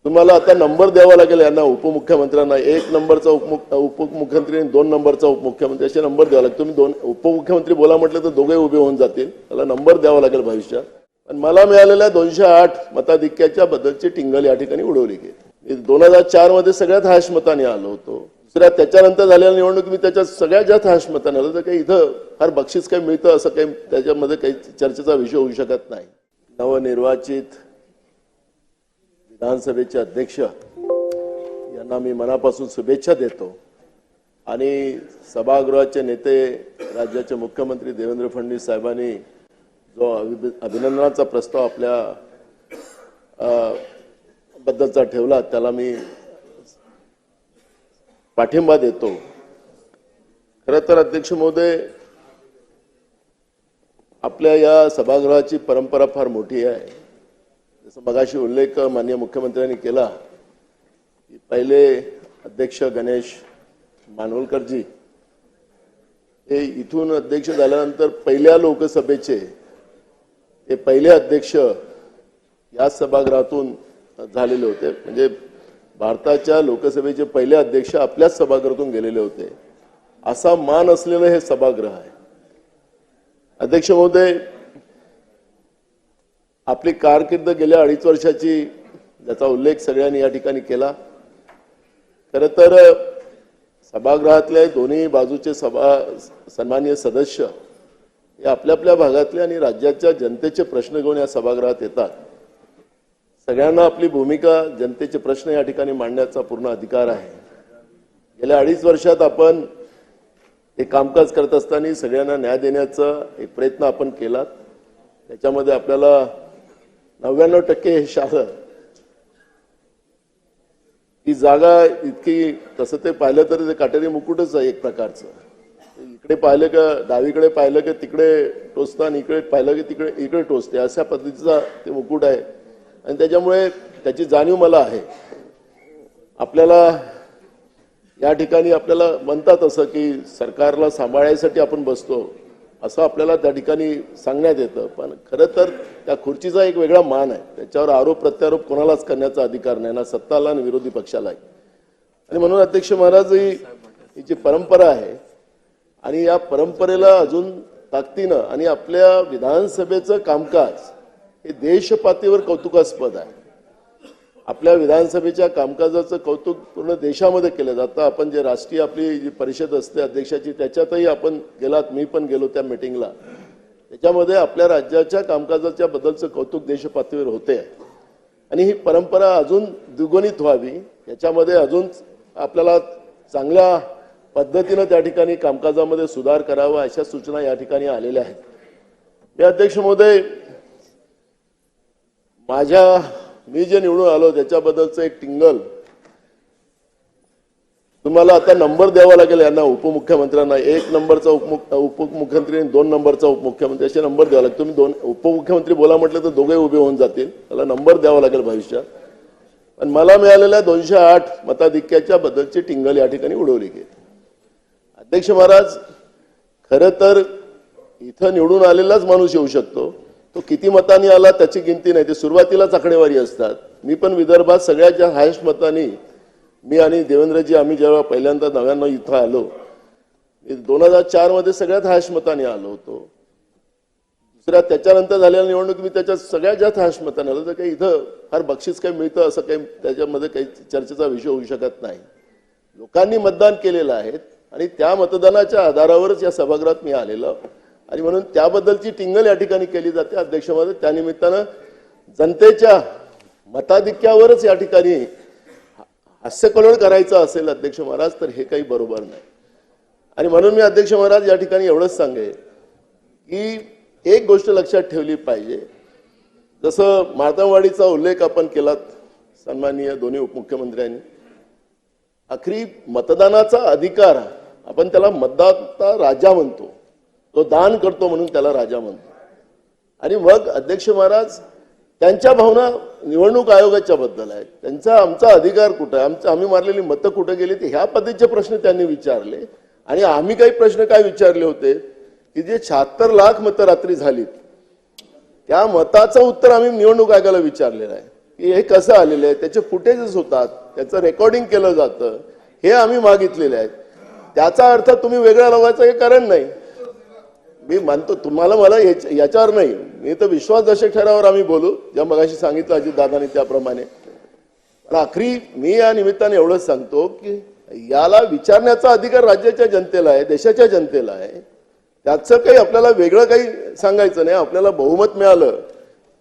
तुम्हाला आता नंबर द्यावा लागेल यांना, उपमुख्यमंत्र्यांना. 1 नंबरचा उपमुख्यमंत्री आणि 2 नंबरचा उपमुख्यमंत्री असे नंबर द्यावा लागेल. तुम्ही 2 उपमुख्यमंत्री बोला म्हटलं तर दोघे उभे होऊन जातील. त्याला नंबर द्यावा लागेल भविष्यात. पण मला मिळालेल्या 208 मताधिक्याच्या बद्दलची टिंगल या ठिकाणी उडवली गेली. 2004 मध्ये सगळ्यात हायस्ट मताने आलो होतो. दुसऱ्या त्याच्यानंतर झालेल्या निवडणूक मी त्याच्यात सगळ्यात जास्त हायस्ट मताने आलो. तर काही इथं फार बक्षीस काही मिळतं असं काही त्याच्यामध्ये काही चर्चेचा विषय होऊ शकत नाही. नवनिर्वाचित विधानसभेचे अध्यक्ष यांना मी मनापासून शुभेच्छा देतो आणि सभागृहाचे नेते राज्याचे मुख्यमंत्री देवेंद्र फडणवीस साहेबांनी जो अभिनंदनाचा प्रस्ताव आपल्या बद्दलचा ठेवला त्याला मी पाठिंबा देतो. खरं तर अध्यक्ष महोदय, आपल्या या सभागृहाची परंपरा फार मोठी आहे. जसं मगाशी उल्लेख माननीय मुख्यमंत्र्यांनी केला की पहिले अध्यक्ष गणेश मानवलकरजी हे इथून अध्यक्ष झाल्यानंतर पहिल्या लोकसभेचे ते पहिले अध्यक्ष या सभागृहातून झालेले होते. म्हणजे भारताच्या लोकसभेचे पहिले अध्यक्ष आपल्याच सभागृहातून गेलेले होते. असा मान असलेलं हे सभागृह आहे. अध्यक्ष महोदय, आपली कारकीर्द गेल्या 2.5 वर्षाची ज्याचा उल्लेख सगळ्यांनी या ठिकाणी केला. खरं तर सभागृहातले दोन्ही बाजूचे सन्माननीय सदस्य हे आपल्या आपल्या भागातले आणि राज्याच्या जनतेचे प्रश्न घेऊन या सभागृहात येतात. सगळ्यांना आपली भूमिका, जनतेचे प्रश्न या ठिकाणी मांडण्याचा पूर्ण अधिकार आहे. गेल्या 2.5 वर्षात आपण हे कामकाज करत असताना सगळ्यांना न्याय देण्याचा एक प्रयत्न आपण केला. त्याच्यामध्ये आपल्याला 99% यश आलं. ही जागा इतकी, तसं ते पाहिलं तर ते काटेरी मुकुटच आहे एक प्रकारचं. इकडे पाहिलं का डावीकडे पाहिलं की तिकडे टोचतं आणि इकडे पाहिलं की तिकडे इकडे टोचते, अशा पद्धतीचा ते मुकुट आहे. आणि त्याच्यामुळे त्याची जाणीव मला आहे. आपल्याला या ठिकाणी आपल्याला म्हणतात असं की सरकारला सांभाळायसाठी आपण बसतो असं आपल्याला त्या ठिकाणी सांगण्यात येतं. पण खरं तर त्या खुर्चीचा एक वेगळा मान आहे. त्याच्यावर आरोप प्रत्यारोप कोणालाच करण्याचा अधिकार नाही, ना सत्ताला ना विरोधी पक्षालाही. आणि म्हणून अध्यक्ष महाराज, ही जी परंपरा आहे आणि या परंपरेला अजून ताकदीनं आणि आपल्या विधानसभेचं कामकाज हे देशपातळीवर कौतुकास्पद आहे. आपल्या विधानसभेच्या कामकाजाचं कौतुक पूर्ण देशामध्ये केलं जातं. आपण जे राष्ट्रीय आपली जी परिषद असते अध्यक्षाची त्याच्यातही आपण गेलात, मी पण गेलो त्या मीटिंगला. त्याच्यामध्ये आपल्या राज्याच्या कामकाजाच्या बद्दलचं कौतुक देशपातळीवर होते. आणि ही परंपरा अजून द्विगुणित व्हावी, याच्यामध्ये अजून आपल्याला चांगल्या पद्धतीनं त्या ठिकाणी कामकाजामध्ये सुधार करावा अशा सूचना या ठिकाणी आलेल्या आहेत. मी अध्यक्ष महोदय, मी जे निवडून आलो त्याच्याबद्दलचं एक टिंगल तुम्हाला आता नंबर द्यावा लागेल यांना, उपमुख्यमंत्र्यांना. 1 नंबरचा उपमुख्यमंत्री आणि 2 नंबरचा उपमुख्यमंत्री असे नंबर द्यावा लागेल. तुम्ही 2 उपमुख्यमंत्री बोला म्हटलं तर दोघे उभे होऊन जातील. त्याला नंबर द्यावा लागेल भविष्यात. पण मला मिळालेल्या 208 मताधिक्याच्या बद्दलची टिंगल या ठिकाणी उडवली गेली. अध्यक्ष महाराज, खरं तर इथं निवडून आलेलाच माणूस येऊ शकतो. तो किती मतांनी आला त्याची गिनती नाही, ते सुरुवातीलाच आकडेवारी असतात. मी पण विदर्भात सगळ्यात हायस्ट मतांनी मी आणि देवेंद्रजी आम्ही जेव्हा पहिल्यांदा 99 इथं आलो, 2004 मध्ये सगळ्यात हायस्ट मतांनी आलो होतो. दुसऱ्या त्याच्यानंतर झालेल्या निवडणूक मी त्याच्यात सगळ्यात जास्त हायस्ट मतांनी आलो. तर काही इथं फार बक्षीस काही मिळतं असं काही त्याच्यामध्ये काही चर्चेचा विषय होऊ शकत नाही. लोकांनी मतदान केलेलं आहे आणि त्या मतदानाच्या आधारावरच या सभागृहात मी आलेलो आणि म्हणून त्याबद्दलची टिंगल या ठिकाणी केली जाते. अध्यक्ष महोदय, त्यानिमित्तानं जनतेच्या मताधिक्यावरच या ठिकाणी हास्यकल्लोळ करायचं असेल अध्यक्ष महाराज तर हे काही बरोबर नाही. आणि म्हणून मी अध्यक्ष महाराज या ठिकाणी एवढंच सांगेन की एक गोष्ट लक्षात ठेवली पाहिजे. जसं मार्तमवाडीचा उल्लेख आपण केलात सन्माननीय दोन्ही उपमुख्यमंत्र्यांनी, आखरी मतदानाचा अधिकार आपण त्याला मतदाता राजा म्हणतो, तो दान करतो म्हणून त्याला राजा म्हणतो. आणि मग अध्यक्ष महाराज त्यांच्या भावना निवडणूक आयोगाच्या बद्दल आहेत. त्यांचा आमचा अधिकार कुठं आहे, आम्ही मारलेली मतं कुठे गेली, ते ह्या पद्धतीचे प्रश्न त्यांनी विचारले. आणि आम्ही काही प्रश्न काय विचारले होते की जे 76 लाख मतं रात्री झालीत त्या मताचं उत्तर आम्ही निवडणूक आयोगाला विचारलेलं आहे. की हे कसं आलेलं आहे, त्याचे फुटेजेस होतात, त्याचं रेकॉर्डिंग केलं जातं, हे आम्ही मागितलेले आहेत. त्याचा अर्थ तुम्ही वेगळा लावायचं हे कारण नाही. मी मानतो तुम्हाला, मला याच्यावर नाही, मी तर विश्वासदर्शक ठरावावर आम्ही बोलू, ज्या मगाशी सांगितलं अजितदादांनी त्याप्रमाणे. पण आखरी मी या निमित्ताने एवढंच सांगतो की याला विचारण्याचा अधिकार राज्याच्या जनतेला आहे, देशाच्या जनतेला आहे. त्याचं काही आपल्याला वेगळं काही सांगायचं नाही. आपल्याला बहुमत मिळालं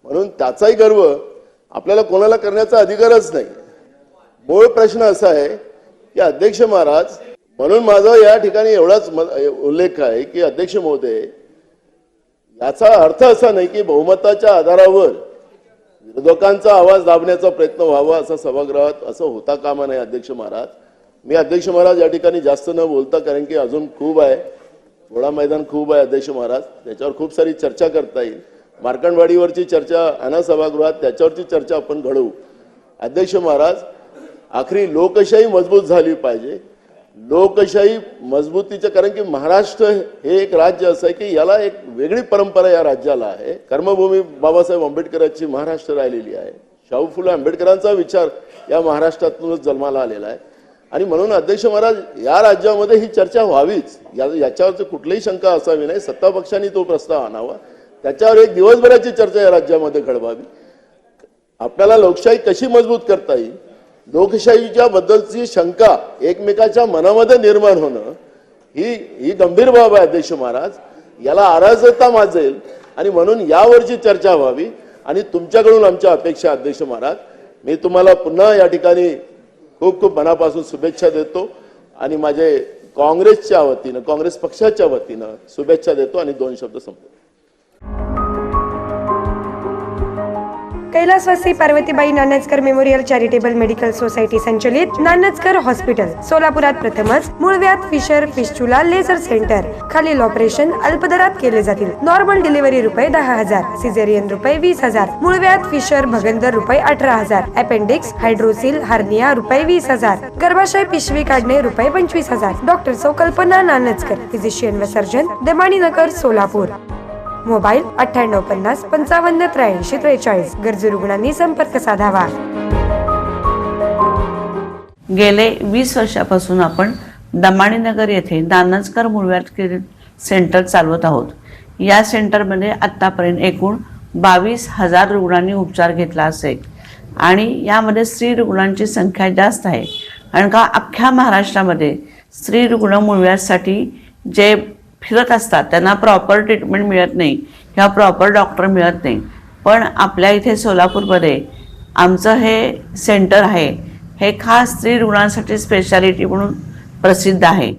म्हणून त्याचाही गर्व आपल्याला कोणाला करण्याचा अधिकारच नाही. मूळ प्रश्न असा आहे की अध्यक्ष महाराज, म्हणून माझा या ठिकाणी एवढाच उल्लेख आहे की अध्यक्ष महोदय, याचा अर्थ असा नाही की बहुमताच्या आधारावर विरोधकांचा आवाज दाबण्याचा प्रयत्न व्हावा असा सभागृहात असं होता कामा नये. अध्यक्ष महाराज, मी अध्यक्ष महाराज या ठिकाणी जास्त न बोलता, कारण की अजून खूप आहे, थोडा मैदान खूप आहे अध्यक्ष महाराज, त्याच्यावर खूप सारी चर्चा करता येईल. मार्कंडवाडीवरची चर्चा आणा सभागृहात, त्याच्यावरची चर्चा आपण घडवू. अध्यक्ष महाराज, आखरी लोकशाही मजबूत झाली पाहिजे. लोकशाही मजबूतीचं, कारण की महाराष्ट्र हे एक राज्य असं आहे की याला एक वेगळी परंपरा या राज्याला आहे. कर्मभूमी बाबासाहेब आंबेडकरांची महाराष्ट्र राहिलेली आहे. शाहू फुले आंबेडकरांचा विचार या महाराष्ट्रातूनच जन्माला आलेला आहे. आणि म्हणून अध्यक्ष महाराज, या राज्यामध्ये ही चर्चा व्हावीच, याच्यावरची कुठलीही शंका असावी नाही. सत्ता पक्षांनी तो प्रस्ताव आणावा, त्याच्यावर एक दिवसभराची चर्चा या राज्यामध्ये घडवावी. आपल्याला लोकशाही कशी मजबूत करता येईल, लोकशाहीच्या बद्दलची शंका एकमेकाच्या मनामध्ये निर्माण होणं ही गंभीर बाब आहे अध्यक्ष महाराज. याला अराजकता माजेल आणि म्हणून यावरची चर्चा व्हावी. आणि तुमच्याकडून आमच्या अपेक्षा अध्यक्ष महाराज, मी तुम्हाला पुन्हा या ठिकाणी खूप खूप मनापासून शुभेच्छा देतो आणि माझे काँग्रेसच्या वतीनं, काँग्रेस पक्षाच्या वतीनं शुभेच्छा देतो आणि 2 शब्द संपतो. कैलासवासी Parvatibai Nanajkar memorial charitable medical society संचलित नानजकर हॉस्पिटल सोलापुरात प्रथमच मूळव्याध, फिशर, फिस्चुला लेझर सेंटर. खालील ऑपरेशन अल्पदरात केले जातील. नॉर्मल डिलिव्हरी ₹10,000, सिझेरियन ₹20,000, मूळव्याध, फिशर, भगंदर ₹18,000, अपेंडिक्स, हायड्रोसिल, हार्निया ₹20,000, गर्भाशय पिशवी काढणे ₹25,000. डॉक्टर सौ कल्पना नानजकर, फिजिशियन व सर्जन, दमानी नगर, सोलापूर. मोबाईल 9850 55 83 43. गरजू रुग्णांनी संपर्क साधावा. गेले 20 वर्षापासून आपण दमाणीनगर येथे नानजकर मूळव्याध सेंटर चालवत आहोत. या सेंटरमध्ये आतापर्यंत एकूण 22,000 रुग्णांनी उपचार घेतला असेल आणि यामध्ये स्त्री रुग्णांची संख्या जास्त आहे. कारण का अख्ख्या महाराष्ट्रामध्ये स्त्री रुग्ण मूळव्याधसाठी जे फिरत असतात त्यांना प्रॉपर ट्रीटमेंट मिळत नाही किंवा प्रॉपर डॉक्टर मिळत नाही. पण आपल्या इथे सोलापूरमध्ये आमचं हे सेंटर आहे, हे खास स्त्री रुग्णांसाठी स्पेशालिटी म्हणून प्रसिद्ध आहे.